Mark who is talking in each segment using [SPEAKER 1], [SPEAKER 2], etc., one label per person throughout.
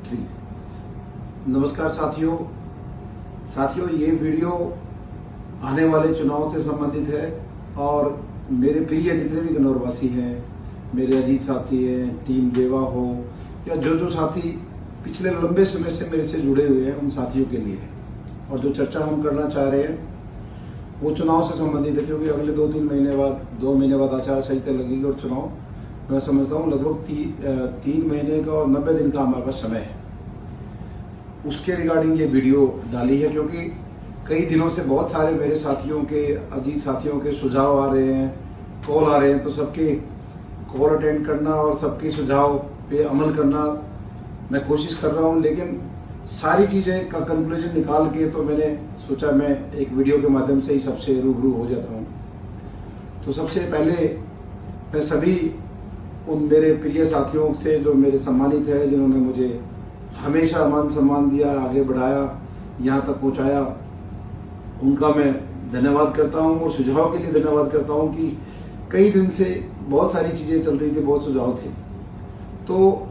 [SPEAKER 1] Three. नमस्कार साथियों, ये वीडियो आने वाले चुनाव से संबंधित है और मेरे प्रिय जितने भी गन्नौरवासी हैं, मेरे अजीत साथी हैं, टीम देवा हो या जो साथी पिछले लंबे समय से मेरे से जुड़े हुए हैं, उन साथियों के लिए है। और जो चर्चा हम करना चाह रहे हैं वो चुनाव से संबंधित है, क्योंकि अगले 2 महीने बाद आचार संहिता लगेगी और चुनाव मैं समझता हूँ लगभग 3 महीने का और 90 दिन का हमारे पास समय है। उसके रिगार्डिंग ये वीडियो डाली है क्योंकि कई दिनों से बहुत सारे मेरे साथियों के, अजीत साथियों के सुझाव आ रहे हैं, कॉल आ रहे हैं, तो सबके कॉल अटेंड करना और सबके सुझाव पे अमल करना मैं कोशिश कर रहा हूँ। लेकिन सारी चीज़ें का कंक्लूजन निकाल के तो मैंने सोचा मैं एक वीडियो के माध्यम से ही सबसे रूबरू हो जाता हूँ। तो सबसे पहले मैं सभी उन मेरे प्रिय साथियों से जो मेरे सम्मानित है, जिन्होंने मुझे हमेशा मान सम्मान दिया, आगे बढ़ाया, यहाँ तक पहुँचाया, उनका मैं धन्यवाद करता हूँ और सुझाव के लिए धन्यवाद करता हूँ कि कई दिन से बहुत सारी चीज़ें चल रही थी, बहुत सुझाव थे, तो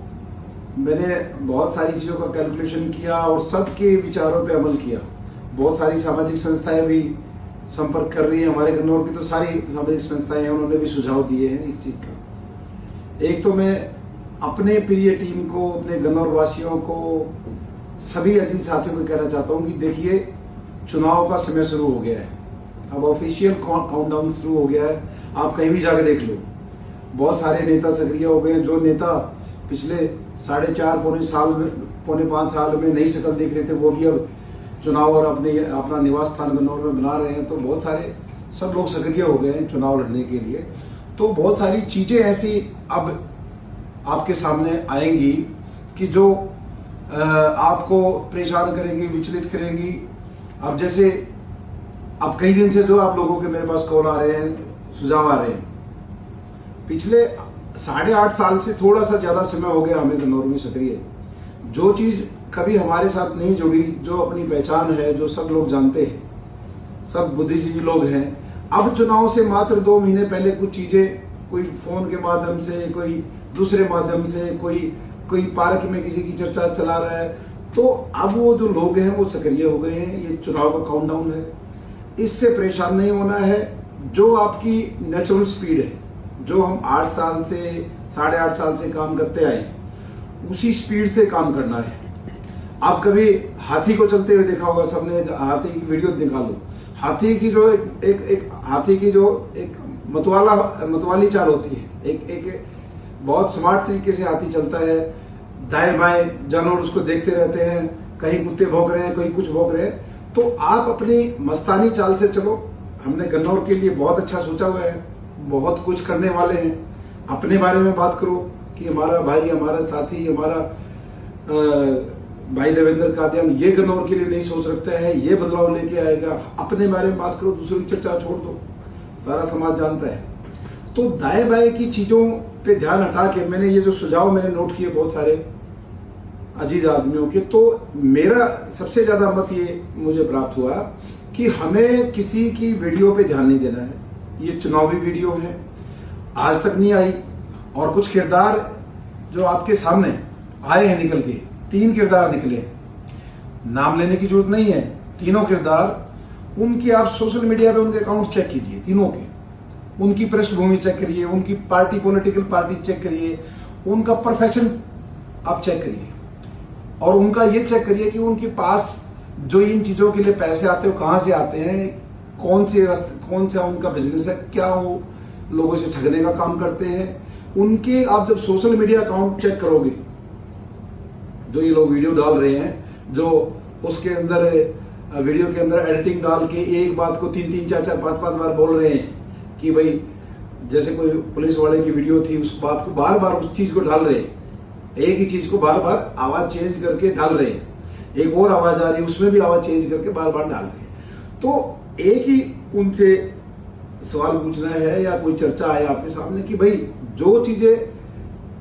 [SPEAKER 1] मैंने बहुत सारी चीज़ों का कैलकुलेशन किया और सबके विचारों पे अमल किया। बहुत सारी सामाजिक संस्थाएं भी संपर्क कर रही हैं, हमारे गन्नौर की तो सारी सामाजिक संस्थाएं हैं, उन्होंने भी सुझाव दिए हैं इस चीज़ का। एक तो मैं अपने प्रिय टीम को, अपने गन्नौर वासियों को, सभी अजीत साथियों को कहना चाहता हूँ कि देखिए, चुनाव का समय शुरू हो गया है। अब ऑफिशियल काउंटडाउन शुरू हो गया है, आप कहीं भी जाके देख लो। बहुत सारे नेता सक्रिय हो गए हैं। जो नेता पिछले 4.5 पौने 5 साल में नई शक्ल देख रहे थे, वो भी अब चुनाव और अपना निवास स्थान गन्नौर में बना रहे हैं। तो बहुत सारे सब लोग सक्रिय हो गए हैं चुनाव लड़ने के लिए। तो बहुत सारी चीज़ें ऐसी अब आपके सामने आएंगी कि जो आपको परेशान करेंगी, विचलित करेंगी। अब जैसे अब कई दिन से जो आप लोगों के मेरे पास कॉल आ रहे हैं, सुझाव आ रहे हैं, पिछले 8.5 साल से थोड़ा सा ज़्यादा समय हो गया हमें गन्नौर में सक्रिय। जो चीज़ कभी हमारे साथ नहीं जुड़ी, जो अपनी पहचान है, जो सब लोग जानते हैं, सब बुद्धिजीवी लोग हैं, अब चुनाव से मात्र 2 महीने पहले कुछ चीज़ें, कोई फ़ोन के माध्यम से, कोई दूसरे माध्यम से, कोई पार्क में किसी की चर्चा चला रहा है, तो अब वो जो लोग हैं वो सक्रिय हो गए हैं। ये चुनाव का काउंटडाउन है, इससे परेशान नहीं होना है। जो आपकी नेचुरल स्पीड है, जो हम 8 साल से 8.5 साल से काम करते आए, उसी स्पीड से काम करना है। आप कभी हाथी को चलते हुए देखा होगा सबने, हाथी की वीडियो निकालो। हाथी की जो एक मतवाली चाल होती है, एक बहुत स्मार्ट तरीके से हाथी चलता है। दाएं बाएं जानवर उसको देखते रहते हैं, कहीं कुत्ते भौंक रहे हैं, कहीं कुछ भौंक रहे हैं। तो आप अपनी मस्तानी चाल से चलो। हमने गन्नौर के लिए बहुत अच्छा सोचा हुआ है, बहुत कुछ करने वाले हैं। अपने बारे में बात करो कि हमारा भाई, हमारा साथी, हमारा भाई देवेंद्र कादियान ये गन्नौर के लिए नहीं सोच रखता है, ये बदलाव लेके आएगा। अपने बारे में बात करो, दूसरों की चर्चा छोड़ दो, सारा समाज जानता है। तो दाएं बाएं की चीज़ों पे ध्यान हटा के मैंने ये जो सुझाव मैंने नोट किए बहुत सारे अजीज आदमियों के, तो मेरा सबसे ज़्यादा मत ये मुझे प्राप्त हुआ कि हमें किसी की वीडियो पे ध्यान नहीं देना है। ये चुनावी वीडियो है, आज तक नहीं आई। और कुछ किरदार जो आपके सामने आए हैं निकल के, 3 किरदार निकले हैं, नाम लेने की जरूरत नहीं है। तीनों किरदार, उनकी आप सोशल मीडिया पे उनके अकाउंट चेक कीजिए, तीनों के, उनकी पृष्ठभूमि चेक करिए, उनकी पार्टी, पॉलिटिकल पार्टी चेक करिए, उनका प्रोफेशन आप चेक करिए, और उनका ये चेक करिए कि उनके पास जो इन चीज़ों के लिए पैसे आते हैं वो कहाँ से आते हैं, कौन सा उनका बिजनेस है, क्या वो लोगों से ठगने का काम करते हैं। उनके आप जब सोशल मीडिया अकाउंट चेक करोगे, जो ये लोग वीडियो डाल रहे हैं, जो उसके अंदर वीडियो के अंदर एडिटिंग डाल के एक बात को 3-3, 4-4, 5-5 बार बोल रहे हैं कि भाई, जैसे कोई पुलिस वाले की वीडियो थी, उस बात को बार बार उस चीज को डाल रहे हैं, एक ही चीज को बार बार आवाज चेंज करके डाल रहे हैं, एक और आवाज आ रही है उसमें भी आवाज चेंज करके बार बार डाल रहे हैं। तो एक ही उनसे सवाल पूछना है या कोई चर्चा आए आपके सामने कि भाई, जो चीजें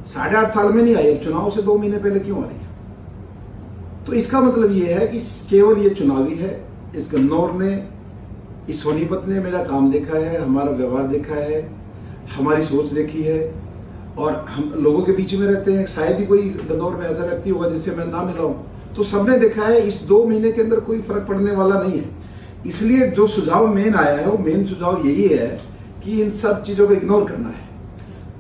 [SPEAKER 1] 8.5 साल में नहीं आई, अब चुनाव से 2 महीने पहले क्यों आ रही है? तो इसका मतलब ये है कि केवल ये चुनावी है। इस गन्नौर ने, इस सोनीपत ने मेरा काम देखा है, हमारा व्यवहार देखा है, हमारी सोच देखी है, और हम लोगों के बीच में रहते हैं, शायद ही कोई गन्नौर में ऐसा व्यक्ति होगा जिससे मैं ना मिला हूं, तो सबने देखा है इस 2 महीने के अंदर कोई फर्क पड़ने वाला नहीं है। इसलिए जो सुझाव मेन आया है वो मेन सुझाव यही है कि इन सब चीजों को इग्नोर करना है।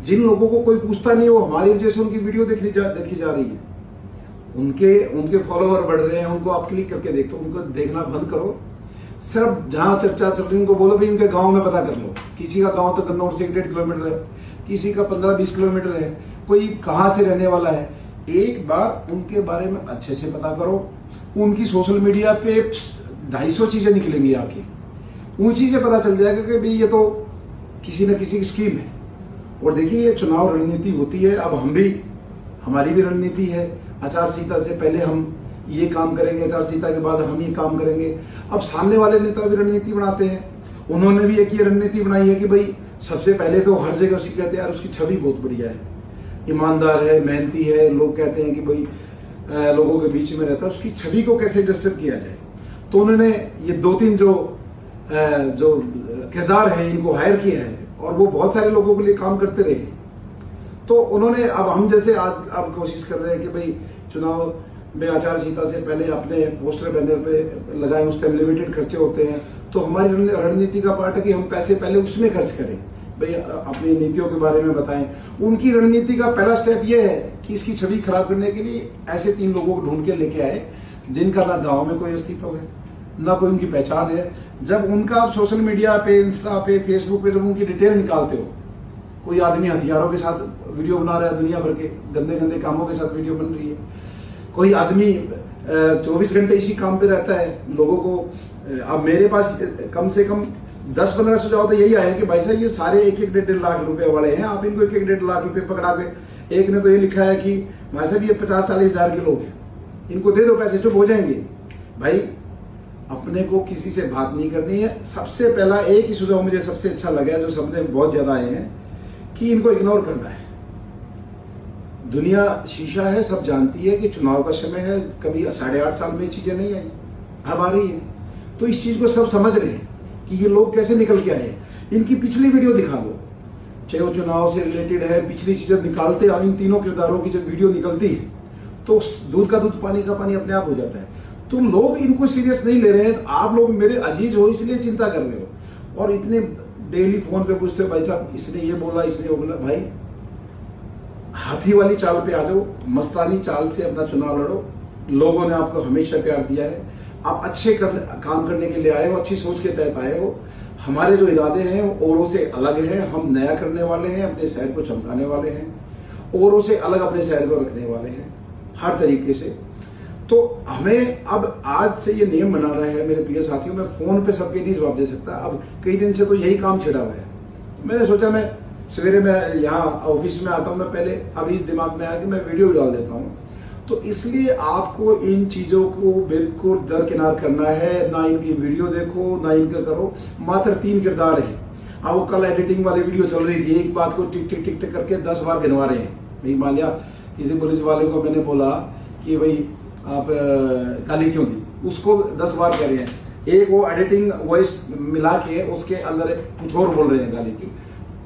[SPEAKER 1] जिन लोगों को कोई पूछता नहीं वो हमारी वजह से उनकी वीडियो देखी जा रही है, उनके फॉलोअर बढ़ रहे हैं, उनको आप क्लिक करके देखते हो, उनको देखना बंद करो। सिर्फ जहां चर्चा चल रही है उनको बोलो भाई उनके गांव में पता कर लो। किसी का गांव तो गन्नौर से 1.5 किलोमीटर है, किसी का 15-20 किलोमीटर है, कोई कहां से रहने वाला है, एक बार उनके बारे में अच्छे से पता करो। उनकी सोशल मीडिया पे 250 चीजें निकलेंगी आपकी, उसी से पता चल जाएगा कि भाई ये तो किसी न किसी की स्कीम है। और देखिए ये चुनाव रणनीति होती है, अब हमारी भी रणनीति है। आचार संहिता से पहले हम ये काम करेंगे, आचार संहिता के बाद हम ये काम करेंगे। अब सामने वाले नेता भी रणनीति बनाते हैं, उन्होंने भी एक ये रणनीति बनाई है कि भाई सबसे पहले तो हर जगह उसकी कहते हैं यार उसकी छवि बहुत बढ़िया है, ईमानदार है, मेहनती है, लोग कहते हैं कि भाई लोगों के बीच में रहता है, उसकी छवि को कैसे डिस्टर्ब किया जाए। तो उन्होंने ये 2-3 जो किरदार है इनको हायर किया है और वो बहुत सारे लोगों के लिए काम करते रहे। तो उन्होंने अब हम जैसे आज अब कोशिश कर रहे हैं कि भाई चुनाव में आचार संहिता से पहले अपने पोस्टर बैनर पे लगाए, उस टाइम लिमिटेड खर्चे होते हैं, तो हमारी रणनीति का पार्ट है कि हम पैसे पहले उसमें खर्च करें, भाई अपनी नीतियों के बारे में बताएं। उनकी रणनीति का पहला स्टेप ये है कि इसकी छवि खराब करने के लिए ऐसे 3 लोगों को ढूंढ के लेके आए जिनका ना गाँव में कोई अस्तित्व है, ना कोई उनकी पहचान है। जब उनका आप सोशल मीडिया पे, इंस्टा पे, फेसबुक पे जब उनकी डिटेल निकालते हो, कोई आदमी हथियारों के साथ वीडियो बना रहा है, दुनिया भर के गंदे गंदे कामों के साथ वीडियो बन रही है, कोई आदमी 24 घंटे इसी काम पे रहता है, लोगों को। अब मेरे पास कम से कम 10-15 सुझाव तो यही आए हैं कि भाई साहब ये सारे 1-1.5 लाख रुपए वाले हैं, आप इनको 1-1.5 लाख रुपए पकड़ा के। एक ने तो ये लिखा है कि भाई साहब ये 50-40 हजार के लोग हैं, इनको दे दो पैसे, चुप हो जाएंगे। भाई अपने को किसी से बात नहीं करनी है। सबसे पहला एक ही सुझाव मुझे सबसे अच्छा लगा, जो सबने बहुत ज्यादा आए हैं, कि इनको इग्नोर करना है। दुनिया शीशा है, सब जानती है कि चुनाव का समय है, कभी 8.5 साल में चीजें नहीं आई, अब आ रही है। तो इस चीज को सब समझ रहे हैं कि ये लोग कैसे निकल के आए। इनकी पिछली वीडियो दिखा दो, चाहे वो चुनाव से रिलेटेड है, पिछली चीजें निकालते हैं, इन तीनों किरदारों की जब वीडियो निकलती है तो दूध का दूध पानी का पानी अपने आप हो जाता है। तुम लोग इनको सीरियस नहीं ले रहे हैं, आप लोग मेरे अजीज हो इसलिए चिंता कर रहे हो और इतने डेली फोन पे पूछते हो भाई साहब इसने ये बोला, इसने वो बोला। भाई हाथी वाली चाल पे आ जाओ, मस्तानी चाल से अपना चुनाव लड़ो। लोगों ने आपको हमेशा प्यार दिया है, आप अच्छे काम करने के लिए आए हो, अच्छी सोच के तहत आए हो। हमारे जो इरादे हैं वो औरों से अलग हैं, हम नया करने वाले हैं, अपने शहर को चमकाने वाले हैं, औरों से अलग अपने शहर को रखने वाले हैं हर तरीके से। तो हमें अब आज से ये नियम बनाना है मेरे प्रिय साथियों। मैं फोन पे सबके नहीं जवाब दे सकता, अब कई दिन से तो यही काम छिड़ा हुआ है। मैंने सोचा मैं सवेरे मैं यहाँ ऑफिस में आता हूँ, मैं पहले अभी दिमाग में आया कि मैं वीडियो डाल देता हूँ। तो इसलिए आपको इन चीजों को बिल्कुल दरकिनार करना है, ना इनकी वीडियो देखो ना इनका करो। मात्र 3 किरदार हैं। अब वो कल एडिटिंग वाली वीडियो चल रही थी, एक बात को टिक टिक टिक टिक करके 10 बार गिनवा रहे हैं। भाई मान लिया किसी पुलिस वाले को मैंने बोला कि भाई आप गाली क्यों दी, उसको 10 बार कह रहे हैं। एक वो एडिटिंग वॉइस मिला के उसके अंदर कुछ और बोल रहे हैं गाली की।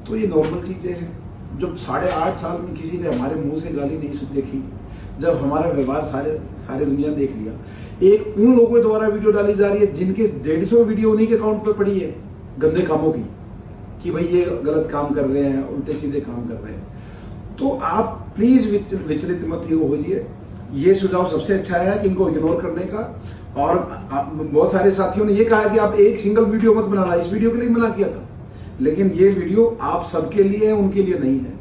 [SPEAKER 1] तो ये नॉर्मल चीजें हैं। जब 8.5 साल में किसी ने हमारे मुंह से गाली नहीं देखी, जब हमारा व्यवहार सारे दुनिया देख लिया। एक उन लोगों के द्वारा वीडियो डाली जा रही है जिनके 150 वीडियो उन्हीं के अकाउंट पे पड़ी है गंदे कामों की, कि भाई ये गलत काम कर रहे हैं, उल्टे सीधे काम कर रहे हैं। तो आप प्लीज विचलित मत होइए। ये सुझाव सबसे अच्छा है कि इनको इग्नोर करने का। और बहुत सारे साथियों ने ये कहा कि आप एक सिंगल वीडियो मत बनाना, इस वीडियो के लिए मना किया था, लेकिन ये वीडियो आप सबके लिए है, उनके लिए नहीं है।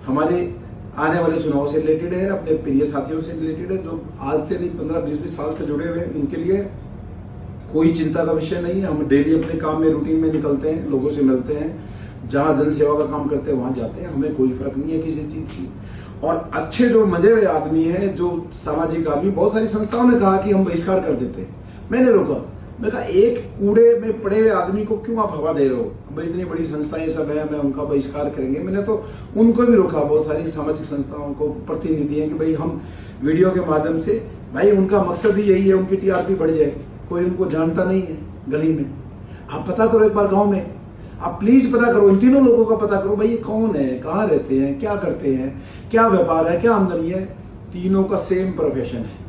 [SPEAKER 1] हमारे आने वाले चुनाव से रिलेटेड है, अपने प्रिय साथियों से रिलेटेड है, जो आज से नहीं 15-20 साल से जुड़े हुए हैं, उनके लिए कोई चिंता का विषय नहीं है। हम डेली अपने काम में रूटीन में निकलते हैं, लोगों से मिलते हैं, जहां जन सेवा का काम करते हैं वहां जाते हैं, हमें कोई फर्क नहीं है किसी चीज की। और अच्छे जो मजे हुए आदमी हैं, जो सामाजिक आदमी, बहुत सारी संस्थाओं ने कहा कि हम बहिष्कार कर देते हैं, मैंने रोका। मैं कहा एक कूड़े में पड़े हुए आदमी को क्यों आप हवा दे रहे हो, भाई इतनी बड़ी संस्थाएं सब है, मैं उनका बहिष्कार करेंगे। मैंने तो उनको भी रोका, बहुत सारी सामाजिक संस्थाओं को प्रतिनिधि हैं कि भाई हम वीडियो के माध्यम से, भाई उनका मकसद ही यही है उनकी टीआरपी बढ़ जाए। कोई उनको जानता नहीं है गली में, आप पता करो एक बार गाँव में। आप प्लीज पता करो, इन तीनों लोगों का पता करो, भाई ये कौन है, कहाँ रहते हैं, क्या करते हैं, क्या व्यापार है, क्या आमदनी है। तीनों का सेम प्रोफेशन है।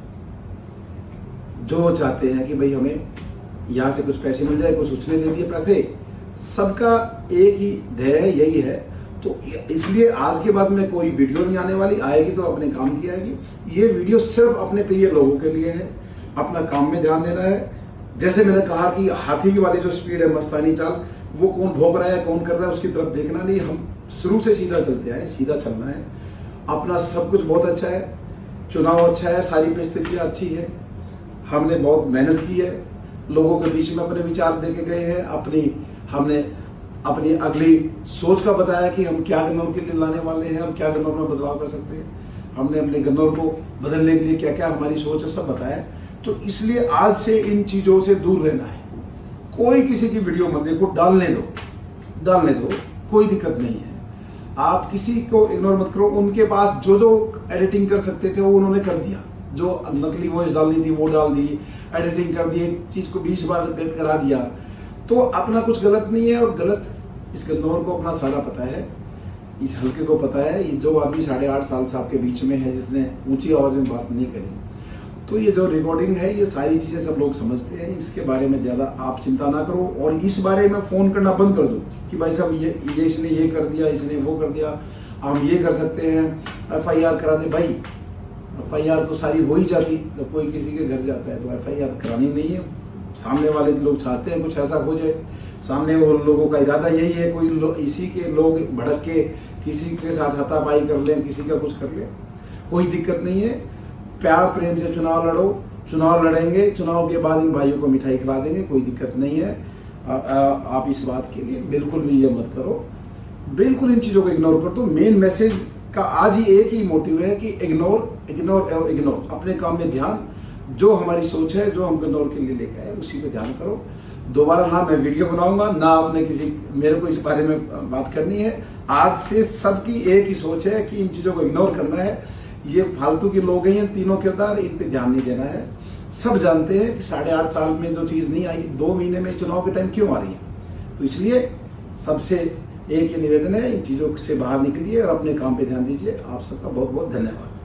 [SPEAKER 1] जो चाहते हैं कि भाई हमें यहाँ से कुछ पैसे मिल जाए, कुछ उसने दे दिए पैसे, सबका एक ही ध्येय है, यही है। तो इसलिए आज के बाद में कोई वीडियो नहीं आने वाली, आएगी तो अपने काम की आएगी। ये वीडियो सिर्फ अपने प्रिय लोगों के लिए है, अपना काम में ध्यान देना है। जैसे मैंने कहा कि हाथी की वाली जो स्पीड है, मस्तानी चाल, वो कौन भोग रहा है, कौन कर रहा है, उसकी तरफ देखना नहीं। हम शुरू से सीधा चलते हैं, सीधा चलना है। अपना सब कुछ बहुत अच्छा है, चुनाव अच्छा है, सारी परिस्थितियाँ अच्छी है। हमने बहुत मेहनत की है, लोगों के बीच में अपने विचार दे के गए हैं, हमने अपनी अगली सोच का बताया कि हम क्या गन्नौर के लिए लाने वाले हैं, हम क्या गन्नौर में बदलाव कर सकते हैं, हमने अपने गन्नौर को बदलने के लिए क्या क्या हमारी सोच है, सब बताया। तो इसलिए आज से इन चीजों से दूर रहना है। कोई किसी की वीडियो मत देखो, डालने दो, कोई दिक्कत नहीं है। आप किसी को इग्नोर मत करो। उनके पास जो जो एडिटिंग कर सकते थे वो उन्होंने कर दिया, जो नकली वॉइस डालनी थी वो डाल दी, एडिटिंग कर दी, एक चीज को 20 बार करा दिया। तो अपना कुछ गलत नहीं है, और गलत इस गन्नौर को अपना सारा पता है, इस हल्के को पता है। ये जो आदमी 8.5 साल से आपके बीच में है, जिसने ऊंची आवाज में बात नहीं करी, तो ये जो रिकॉर्डिंग है, ये सारी चीजें सब लोग समझते हैं। इसके बारे में ज्यादा आप चिंता ना करो, और इस बारे में फोन करना बंद कर दो कि भाई साहब ये इसने ये कर दिया, इसने वो कर दिया, हम ये कर सकते हैं, FIR करा दे। भाई FIR तो सारी हो ही जाती, जब कोई किसी के घर जाता है तो FIR करानी नहीं है। सामने वाले लोग चाहते हैं कुछ ऐसा हो जाए, सामने वो लोगों का इरादा यही है, कोई इसी के लोग भड़क के किसी के साथ हाथापाई कर लें, किसी का कुछ कर लें, कोई दिक्कत नहीं है। प्यार प्रेम से चुनाव लड़ो, चुनाव लड़ेंगे, चुनाव के बाद इन भाइयों को मिठाई खिला देंगे, कोई दिक्कत नहीं है। आप इस बात के लिए बिल्कुल भी ये मत करो, बिल्कुल इन चीजों को इग्नोर कर दो। मेन मैसेज का आज ही एक ही मोटिव है कि इग्नोर, अपने काम में ध्यान। जो हमारी सोच है, जो हम गन्नौर के लिए लेके आए, उसी पे ध्यान करो। दोबारा ना मैं वीडियो बनाऊंगा, ना आपने मेरे को इस बारे में बात करनी है। आज से सबकी एक ही सोच है कि इन चीजों को इग्नोर करना है। ये फालतू के लोग हैं, ये तीनों किरदार, इन पे ध्यान नहीं देना है। सब जानते हैं कि 8.5 साल में जो चीज नहीं आई, 2 महीने में चुनाव के टाइम क्यों आ रही है। तो इसलिए सबसे एक ही निवेदन है, इन चीजों से बाहर निकलिए और अपने काम पे ध्यान दीजिए। आप सबका बहुत बहुत धन्यवाद।